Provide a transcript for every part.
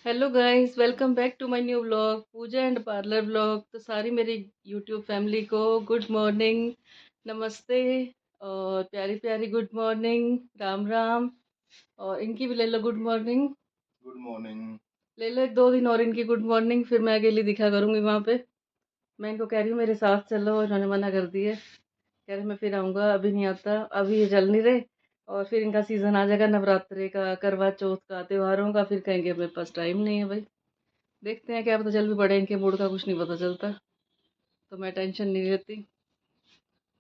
Hello guys, welcome back to my new vlog Puja and parlour vlog. तो सारी मेरी YouTube family को good morning, नमस्ते और प्यारी प्यारी गुड मॉर्निंग, राम राम। और इनकी भी ले लो गुड मॉर्निंग। Good morning. ले लो एक दो दिन और इनकी गुड मॉर्निंग, फिर मैं अकेली दिखा करूँगी वहाँ पे। मैं इनको कह रही हूँ मेरे साथ चलो, इन्होंने मना कर दिया। कह रहे मैं फिर आऊँगा, अभी नहीं आता, अभी ये चल नहीं रहे। और फिर इनका सीज़न आ जाएगा नवरात्रे का, करवा चौथ का, त्योहारों का, फिर कहेंगे मेरे पास टाइम नहीं है भाई। देखते हैं क्या पता चल भी पड़े, इनके मूड का कुछ नहीं पता चलता। तो मैं टेंशन नहीं लेती।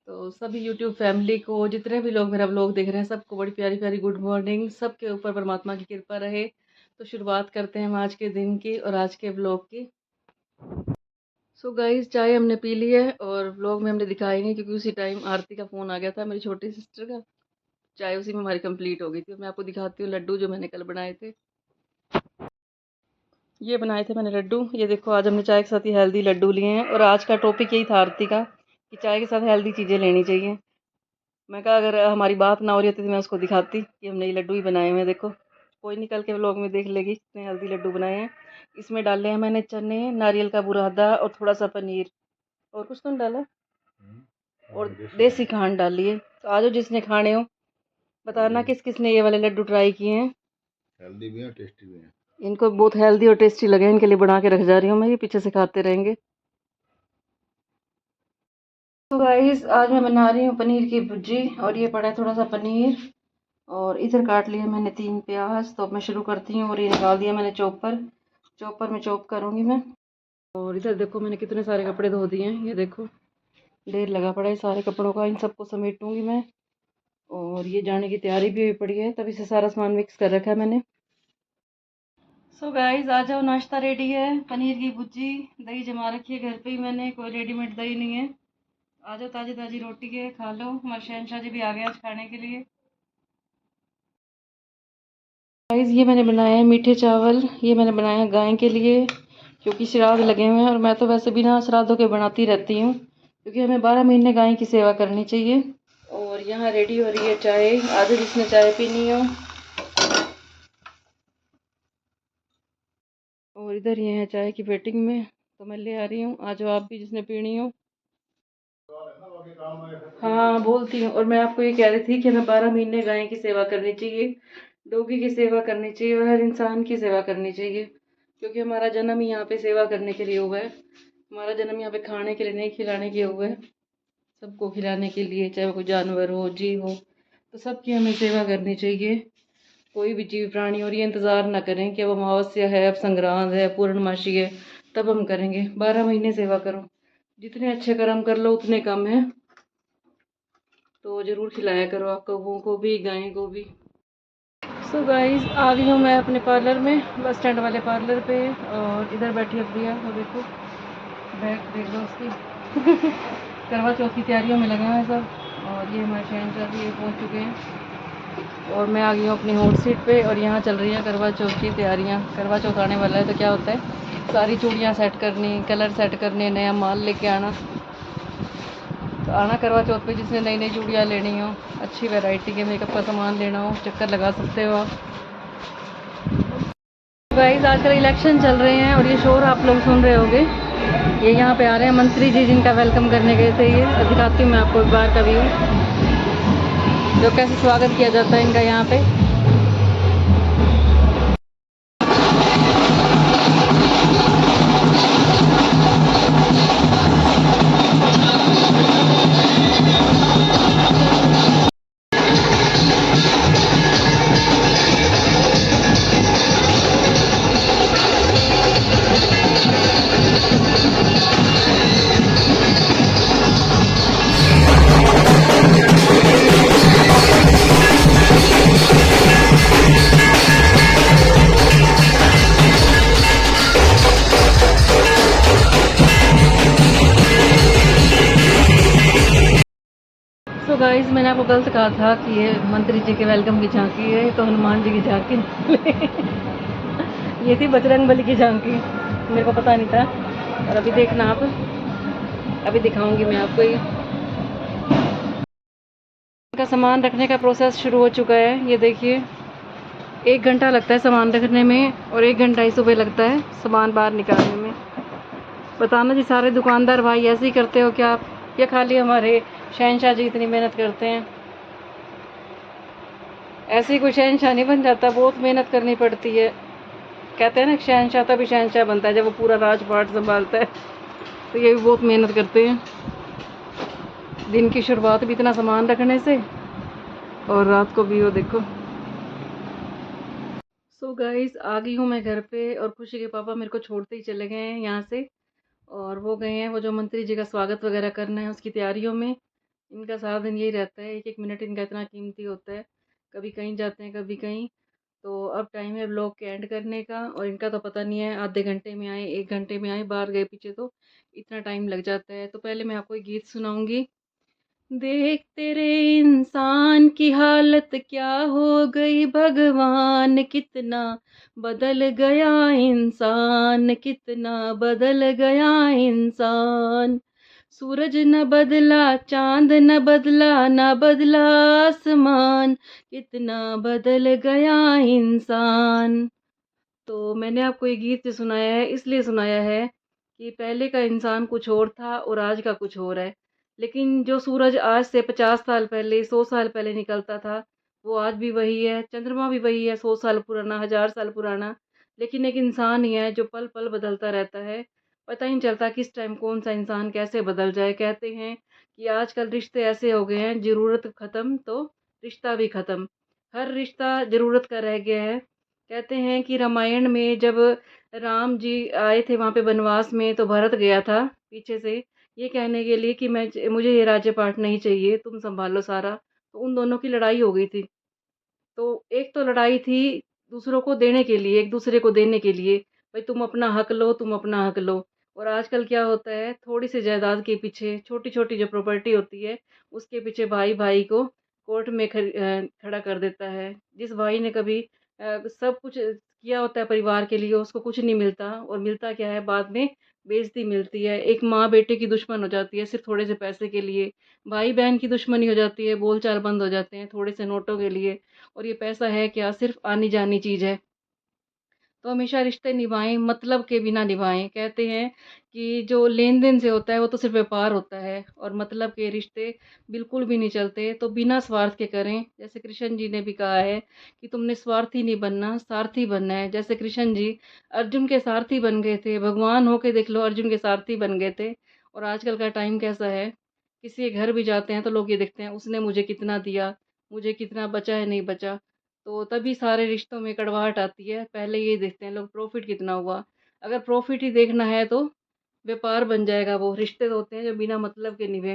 तो सभी यूट्यूब फैमिली को, जितने भी लोग मेरा व्लॉग देख रहे हैं, सबको बड़ी प्यारी प्यारी गुड मॉर्निंग। सबके ऊपर परमात्मा की कृपा रहे। तो शुरुआत करते हैं हम आज के दिन की और आज के व्लॉग की। सो गाइस, चाय हमने पी ली है और व्लॉग में हमने दिखाई नहीं, क्योंकि उसी टाइम आरती का फ़ोन आ गया था, मेरी छोटी सिस्टर का। चाय उसी में हमारी कंप्लीट हो गई थी। मैं आपको दिखाती हूँ लड्डू जो मैंने कल बनाए थे। ये बनाए थे मैंने लड्डू। ये देखो, आज हमने चाय के साथ ही हेल्दी लड्डू लिए हैं और आज का टॉपिक यही था आरती का, कि चाय के साथ हेल्दी चीज़ें लेनी चाहिए। मैं कहा अगर हमारी बात ना हो रही होती तो मैं उसको दिखाती कि हमने ये लड्डू ही बनाए हुए हैं। देखो, कोई निकल के व्लॉग में देख लेगी कितने हेल्दी लड्डू बनाए हैं। इसमें डाले हैं मैंने चने, नारियल का बुरादा और थोड़ा सा पनीर, और कुछ तो नहीं डाला, और देसी खांड डाली है। तो आज जिसने खाने हो बताना किस किस ने ये वाले लड्डू ट्राई किए हैं। हेल्दी भी है, टेस्टी भी है। इनको बहुत हेल्दी और टेस्टी लगे, इनके लिए बना के रख जा रही हूँ मैं, ये पीछे से खाते रहेंगे। तो गाइस, आज मैं बना रही हूँ पनीर की भुर्जी, और ये पड़ा है थोड़ा सा पनीर। और इधर काट लिया मैंने 3 प्याज। तो अब मैं शुरू करती हूँ, और ये निकाल दिया मैंने चॉपर। चॉपर में चॉप करूँगी मैं। और इधर देखो, मैंने कितने सारे कपड़े धो दिए हैं, ये देखो ढेर लगा पड़ा है सारे कपड़ों का। इन सबको समेटूंगी मैं। और ये जाने की तैयारी भी हुई पड़ी है, तभी से सारा सामान मिक्स कर रखा है मैंने। सो गाइस, आ जाओ, नाश्ता रेडी है। पनीर की भुर्जी, दही जमा रखी है घर पे ही मैंने, कोई रेडीमेड दही नहीं है। आ जाओ, ताज़ी ताज़ी रोटी है, खा लो। हमारे शहनशाह जी भी आ गए आज खाने के लिए। गाइस, ये मैंने बनाया है मीठे चावल। ये मैंने बनाया है गाय के लिए, क्योंकि श्राद्ध लगे हुए हैं। और मैं तो वैसे बिना श्राद्धों के बनाती रहती हूँ, क्योंकि हमें 12 महीने गाय की सेवा करनी चाहिए। और यहाँ रेडी हो रही है चाय, आधे जिसने चाय पीनी हो। और इधर ये है चाय की वेटिंग में, तो मैं ले आ रही हूँ, आ जाओ आप भी जिसने पीनी हो। हाँ, बोलती हूँ। और मैं आपको ये कह रही थी कि हमें 12 महीने गाय की सेवा करनी चाहिए, डोगी की सेवा करनी चाहिए, और हर इंसान की सेवा करनी चाहिए। क्योंकि हमारा जन्म ही यहाँ पे सेवा करने के लिए हुआ है। हमारा जन्म यहाँ पे खाने के लिए नहीं, खिलाने के हुआ है। सबको खिलाने के लिए, चाहे वो कोई जानवर हो, जीव हो, तो सबकी हमें सेवा करनी चाहिए। कोई भी जीव प्राणी। और ये इंतज़ार ना करें कि अब अमावस्या है, अब संग्रांद है, पूर्णमासी है, तब हम करेंगे। 12 महीने सेवा करो, जितने अच्छे कर्म कर लो उतने कम है। तो ज़रूर खिलाया करो आप कौवों को भी, गाय को भी। सो गाइस, आ गई हूँ मैं अपने पार्लर में, बस स्टैंड वाले पार्लर पे। और इधर बैठी है प्रिया, वो देखो बैग देख लो उसकी। करवा चौथ की तैयारियों में लगे हैं सब। और ये हमारे शहनशाह जी पहुँच चुके हैं। और मैं आ गई हूँ अपनी हॉट सीट पे, और यहाँ चल रही है करवा चौथ की तैयारियाँ। करवा चौथ आने वाला है, तो क्या होता है, सारी चूड़ियाँ सेट करनी, कलर सेट करने, नया माल लेके आना। तो आना करवा चौथ पे, जिसने नई नई चूड़ियाँ लेनी हो, अच्छी वैरायटी के मेकअप का सामान लेना हो, चक्कर लगा सकते हो आप। गाइस, आजकल इलेक्शन चल रहे हैं और ये शोर आप लोग सुन रहे होंगे। ये यहाँ पे आ रहे हैं मंत्री जी, जिनका वेलकम करने गए थे। ये दिखाती हूँ मैं आपको एक बार का व्यू, जो कैसे स्वागत किया जाता है इनका यहाँ पे। सो गाइस, मैंने आपको गलत कहा था कि ये मंत्री जी के वेलकम की झांकी है, तो हनुमान जी की झांकी। ये थी बजरंग बली की झांकी, मेरे को पता नहीं था। और अभी देखना आप, अभी दिखाऊंगी मैं आपको। ये इनका सामान रखने का प्रोसेस शुरू हो चुका है, ये देखिए। 1 घंटा लगता है सामान रखने में और 1 घंटा ही सुबह लगता है सामान बाहर निकालने में। बताना जी, सारे दुकानदार भाई ऐसे ही करते हो क्या आप, या खाली हमारे शहनशाह जी इतनी मेहनत करते हैं? ऐसे ही कोई शहनशाह नहीं बन जाता, बहुत मेहनत करनी पड़ती है। कहते हैं ना, शहनशाह तभी शहनशाह बनता है जब वो पूरा राजपाट संभालता है। तो ये भी बहुत मेहनत करते हैं। दिन की शुरुआत भी इतना सामान रखने से और रात को भी वो देखो। सो गाइस, आ गई हूँ मैं घर पे और खुशी के पापा मेरे को छोड़ते ही चले गए हैं यहाँ से। और वो गए हैं वो जो मंत्री जी का स्वागत वगैरह करना है उसकी तैयारियों में। इनका सारा दिन यही रहता है, एक एक मिनट इनका इतना कीमती होता है। कभी कहीं जाते हैं कभी कहीं। तो अब टाइम है व्लॉग के एंड करने का, और इनका तो पता नहीं है आधे घंटे में आए 1 घंटे में आए, बाहर गए पीछे तो इतना टाइम लग जाता है। तो पहले मैं आपको एक गीत सुनाऊंगी। देख तेरे इंसान की हालत क्या हो गई, भगवान कितना बदल गया इंसान, कितना बदल गया इंसान। सूरज न बदला, चांद न बदला, न बदला आसमान, कितना बदल गया इंसान। तो मैंने आपको ये गीत सुनाया है, इसलिए सुनाया है कि पहले का इंसान कुछ और था और आज का कुछ और है। लेकिन जो सूरज आज से 50 साल पहले, 100 साल पहले निकलता था, वो आज भी वही है। चंद्रमा भी वही है, 100 साल पुराना, 1000 साल पुराना। लेकिन एक इंसान ही है जो पल पल बदलता रहता है। पता ही नहीं चलता किस टाइम कौन सा इंसान कैसे बदल जाए। कहते हैं कि आजकल रिश्ते ऐसे हो गए हैं, ज़रूरत ख़त्म तो रिश्ता भी ख़त्म। हर रिश्ता ज़रूरत का रह गया है। कहते हैं कि रामायण में जब राम जी आए थे वहाँ पे वनवास में, तो भरत गया था पीछे से ये कहने के लिए कि मुझे ये राज्यपाट नहीं चाहिए, तुम संभालो सारा। तो उन दोनों की लड़ाई हो गई थी। तो एक तो लड़ाई थी दूसरों को देने के लिए, एक दूसरे को देने के लिए, भाई तुम अपना हक लो, तुम अपना हक लो। और आजकल क्या होता है, थोड़ी सी जायदाद के पीछे, छोटी छोटी जो प्रॉपर्टी होती है उसके पीछे भाई भाई को कोर्ट में खड़ा कर देता है। जिस भाई ने कभी सब कुछ किया होता है परिवार के लिए, उसको कुछ नहीं मिलता, और मिलता क्या है बाद में, बेइज्जती मिलती है। एक माँ बेटे की दुश्मन हो जाती है सिर्फ थोड़े से पैसे के लिए। भाई बहन की दुश्मनी हो जाती है, बोलचाल बंद हो जाते हैं थोड़े से नोटों के लिए। और ये पैसा है क्या, सिर्फ आनी जानी चीज़ है। तो हमेशा रिश्ते निभाएं, मतलब के बिना निभाएं। कहते हैं कि जो लेन देन से होता है वो तो सिर्फ व्यापार होता है, और मतलब के रिश्ते बिल्कुल भी नहीं चलते। तो बिना स्वार्थ के करें, जैसे कृष्ण जी ने भी कहा है कि तुमने स्वार्थी नहीं बनना, सारथी बनना है। जैसे कृष्ण जी अर्जुन के सारथी बन गए थे, भगवान होके देख लो अर्जुन के सारथी बन गए थे। और आजकल का टाइम कैसा है, किसी के घर भी जाते हैं तो लोग ये देखते हैं उसने मुझे कितना दिया, मुझे कितना बचा है नहीं बचा। तो तभी सारे रिश्तों में कड़वाहट आती है। पहले ये देखते हैं लोग प्रॉफ़िट कितना हुआ। अगर प्रॉफ़िट ही देखना है तो व्यापार बन जाएगा वो। रिश्ते तो होते हैं जो बिना मतलब के निभे।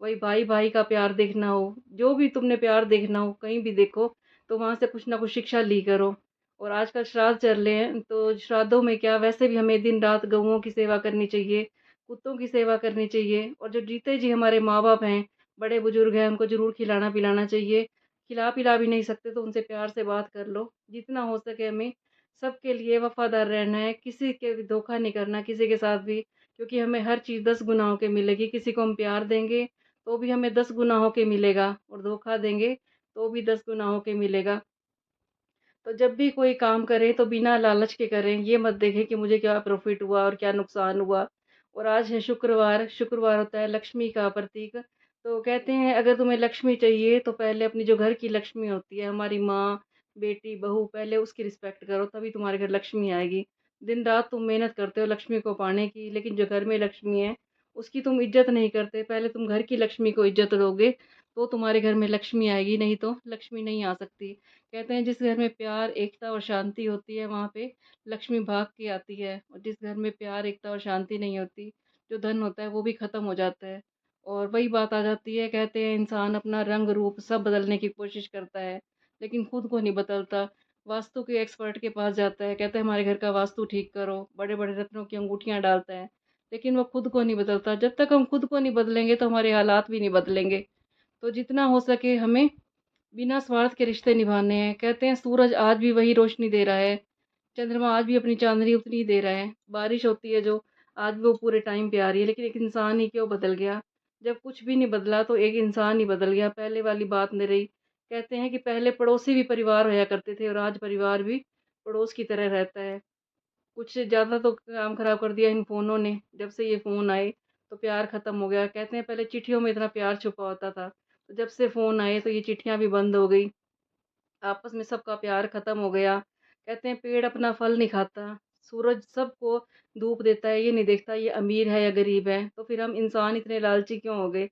वही भाई-भाई का प्यार देखना हो, जो भी तुमने प्यार देखना हो, कहीं भी देखो, तो वहाँ से कुछ ना कुछ शिक्षा ली करो। और आजकल श्राद्ध चल रहे हैं, तो श्राद्धों में क्या, वैसे भी हमें दिन-रात गऊओं की सेवा करनी चाहिए, कुत्तों की सेवा करनी चाहिए। और जो जीते जी हमारे माँ-बाप हैं, बड़े-बुजुर्ग हैं, उनको ज़रूर खिलाना-पिलाना चाहिए। खिला-पिला भी नहीं सकते तो उनसे प्यार से बात कर लो। जितना हो सके हमें सबके लिए वफ़ादार रहना है, किसी के भी धोखा नहीं करना, किसी के साथ भी। क्योंकि हमें हर चीज़ 10 गुनाहों के मिलेगी। किसी को हम प्यार देंगे तो भी हमें 10 गुना होके मिलेगा, और धोखा देंगे तो भी 10 गुना होके मिलेगा। तो जब भी कोई काम करें तो बिना लालच के करें, ये मत देखें कि मुझे क्या प्रॉफ़िट हुआ और क्या नुकसान हुआ। और आज है शुक्रवार, शुक्रवार होता है लक्ष्मी का प्रतीक। तो कहते हैं अगर तुम्हें लक्ष्मी चाहिए तो पहले अपनी जो घर की लक्ष्मी होती है, हमारी माँ, बेटी, बहू, पहले उसकी रिस्पेक्ट करो, तभी तुम्हारे घर लक्ष्मी आएगी। दिन-रात तुम मेहनत करते हो लक्ष्मी को पाने की, लेकिन जो घर में लक्ष्मी है उसकी तुम इज़्ज़त नहीं करते। पहले तुम घर की लक्ष्मी को इज़्ज़त दोगे तो तुम्हारे घर में लक्ष्मी आएगी, नहीं तो लक्ष्मी नहीं आ सकती। कहते हैं जिस घर में प्यार, एकता और शांति होती है वहाँ पे लक्ष्मी भाग के आती है। और जिस घर में प्यार, एकता और शांति नहीं होती, जो धन होता है वो भी ख़त्म हो जाता है। और वही बात आ जाती है, कहते हैं इंसान अपना रंग रूप सब बदलने की कोशिश करता है, लेकिन खुद को नहीं बदलता। वास्तु के एक्सपर्ट के पास जाता है, कहता है हमारे घर का वास्तु ठीक करो, बड़े बड़े रत्नों की अंगूठियाँ डालता है, लेकिन वो खुद को नहीं बदलता। जब तक हम खुद को नहीं बदलेंगे तो हमारे हालात भी नहीं बदलेंगे। तो जितना हो सके हमें बिना स्वार्थ के रिश्ते निभाने हैं। कहते हैं सूरज आज भी वही रोशनी दे रहा है, चंद्रमा आज भी अपनी चांदनी उतनी ही दे रहा है, बारिश होती है जो आज भी वो पूरे टाइम पे आ रही है। लेकिन एक इंसान ही क्यों बदल गया? जब कुछ भी नहीं बदला तो एक इंसान ही बदल गया, पहले वाली बात नहीं रही। कहते हैं कि पहले पड़ोसी भी परिवार होया करते थे और आज परिवार भी पड़ोस की तरह रहता है। कुछ ज़्यादा तो काम ख़राब कर दिया इन फ़ोनों ने, जब से ये फ़ोन आए तो प्यार ख़त्म हो गया। कहते हैं पहले चिट्ठियों में इतना प्यार छुपा होता था, तो जब से फ़ोन आए तो ये चिट्ठियाँ भी बंद हो गई। आपस में सबका प्यार खत्म हो गया। कहते हैं पेड़ अपना फल नहीं खाता, सूरज सबको धूप देता है, ये नहीं देखता ये अमीर है या गरीब है। तो फिर हम इंसान इतने लालची क्यों हो गए?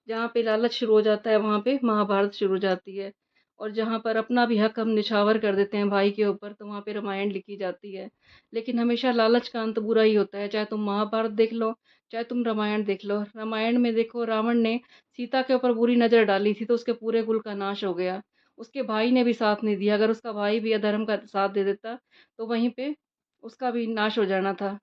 जहाँ पे लालच शुरू हो जाता है वहाँ पे महाभारत शुरू हो जाती है। और जहाँ पर अपना भी हक हम निछावर कर देते हैं भाई के ऊपर तो वहाँ पे रामायण लिखी जाती है। लेकिन हमेशा लालच का अंत बुरा ही होता है, चाहे तुम महाभारत देख लो, चाहे तुम रामायण देख लो। रामायण में देखो रावण ने सीता के ऊपर बुरी नज़र डाली थी तो उसके पूरे कुल का नाश हो गया। उसके भाई ने भी साथ नहीं दिया, अगर उसका भाई भी अधर्म का साथ दे देता, तो वहीं पे उसका भी नाश हो जाना था।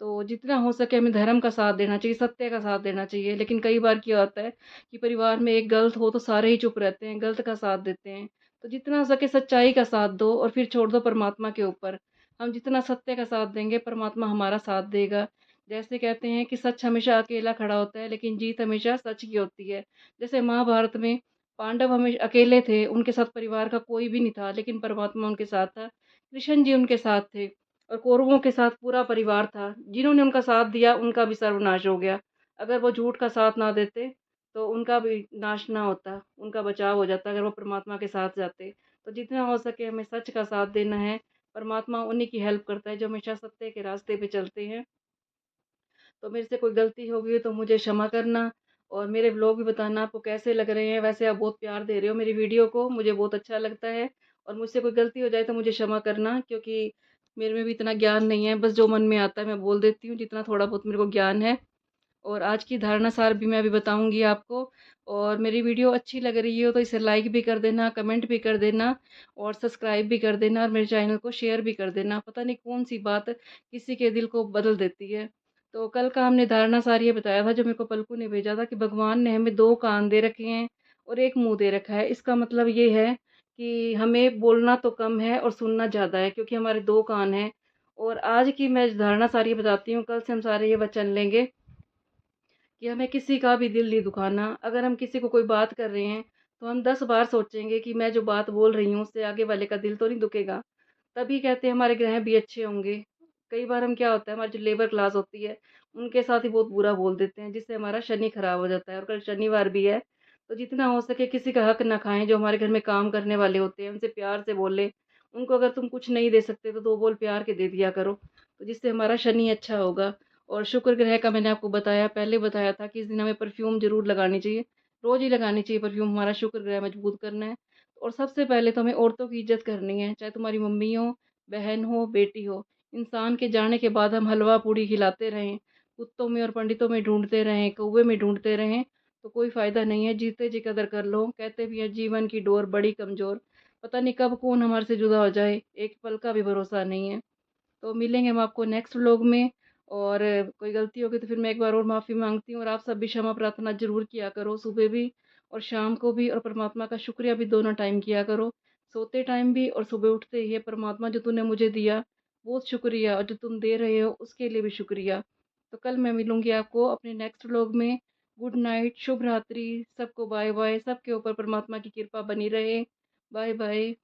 तो जितना हो सके हमें धर्म का साथ देना चाहिए, सत्य का साथ देना चाहिए। लेकिन कई बार क्या होता है कि परिवार में एक गलत हो तो सारे ही चुप रहते हैं, गलत का साथ देते हैं। तो जितना हो सके सच्चाई का साथ दो और फिर छोड़ दो परमात्मा के ऊपर। हम जितना सत्य का साथ देंगे, परमात्मा हमारा साथ देगा। जैसे कहते हैं कि सच हमेशा अकेला खड़ा होता है, लेकिन जीत हमेशा सच की होती है। जैसे महाभारत में पांडव हमेशा अकेले थे, उनके साथ परिवार का कोई भी नहीं था, लेकिन परमात्मा उनके साथ था। कृष्ण जी उनके साथ थे और कौरवों के साथ पूरा परिवार था। जिन्होंने उनका साथ दिया, उनका भी सर्वनाश हो गया। अगर वो झूठ का साथ ना देते, तो उनका भी नाश ना होता, उनका बचाव हो जाता अगर वो परमात्मा के साथ जाते। तो जितना हो सके हमें सच का साथ देना है। परमात्मा उन्हीं की हेल्प करता है जो हमेशा सत्य के रास्ते पे चलते हैं। तो मेरे से कोई गलती हो गई हो तो मुझे क्षमा करना और मेरे व्लॉग भी बताना आपको कैसे लग रहे हैं। वैसे आप बहुत प्यार दे रहे हो मेरी वीडियो को, मुझे बहुत अच्छा लगता है। और मुझसे कोई गलती हो जाए तो मुझे क्षमा करना, क्योंकि मेरे में भी इतना ज्ञान नहीं है, बस जो मन में आता है मैं बोल देती हूँ, जितना थोड़ा बहुत मेरे को ज्ञान है। और आज की धारणा सार भी मैं अभी बताऊँगी आपको। और मेरी वीडियो अच्छी लग रही हो तो इसे लाइक भी कर देना, कमेंट भी कर देना और सब्सक्राइब भी कर देना और मेरे चैनल को शेयर भी कर देना। पता नहीं कौन-सी बात किसी के दिल को बदल देती है। तो कल का हमने धारणा सार ये बताया था जो मेरे को पलकू ने भेजा था कि भगवान ने हमें 2 कान दे रखे हैं और 1 मुँह दे रखा है। इसका मतलब ये है कि हमें बोलना तो कम है और सुनना ज़्यादा है, क्योंकि हमारे 2 कान हैं। और आज की मैं धारणा सार ये बताती हूँ, कल से हम सारे ये वचन लेंगे कि हमें किसी का भी दिल नहीं दुखाना। अगर हम किसी को कोई बात कर रहे हैं, तो हम 10 बार सोचेंगे कि मैं जो बात बोल रही हूँ, उससे आगे वाले का दिल तो नहीं दुखेगा। तभी कहते हैं हमारे ग्रह भी अच्छे होंगे। कई बार हम क्या होता है, हमारी जो लेबर क्लास होती है, उनके साथ ही बहुत बुरा बोल देते हैं, जिससे हमारा शनि खराब हो जाता है। और कल शनिवार भी है, तो जितना हो सके किसी का हक ना खाएँ। जो हमारे घर में काम करने वाले होते हैं, उनसे प्यार से बोलें। उनको अगर तुम कुछ नहीं दे सकते, तो 2 बोल प्यार के दे दिया करो, तो जिससे हमारा शनि अच्छा होगा। और शुक्र ग्रह का मैंने आपको बताया, पहले बताया था कि इस दिन हमें परफ्यूम ज़रूर लगानी चाहिए। रोज़ ही लगानी चाहिए परफ्यूम, हमारा शुक्र ग्रह मजबूत करना है। और सबसे पहले तो हमें औरतों की इज़्ज़त करनी है, चाहे तुम्हारी मम्मी हो, बहन हो, बेटी हो। इंसान के जाने के बाद हम हलवा-पूड़ी खिलाते रहें, कुत्तों में और पंडितों में ढूँढते रहें, कौवे में ढूँढते रहें, तो कोई फ़ायदा नहीं है। जीते जी कदर कर लो। कहते भी हैं जीवन की डोर बड़ी कमज़ोर, पता नहीं कब कौन हमारे से जुदा हो जाए, एक पल का भी भरोसा नहीं है। तो मिलेंगे हम आपको नेक्स्ट व्लॉग में। और कोई गलती होगी तो फिर मैं एक बार और माफ़ी माँगती हूँ। और आप सब भी क्षमा प्रार्थना ज़रूर किया करो, सुबह भी और शाम को भी। और परमात्मा का शुक्रिया भी दोनों टाइम किया करो, सोते टाइम भी और सुबह उठते ही। ये परमात्मा जो तूने मुझे दिया, बहुत शुक्रिया, और जो तुम दे रहे हो उसके लिए भी शुक्रिया। तो कल मैं मिलूँगी आपको अपने नेक्स्ट व्लॉग में। गुड नाइट, शुभ रात्रि, सबको बाय बाय। सबके ऊपर परमात्मा की कृपा बनी रहे। Bye bye.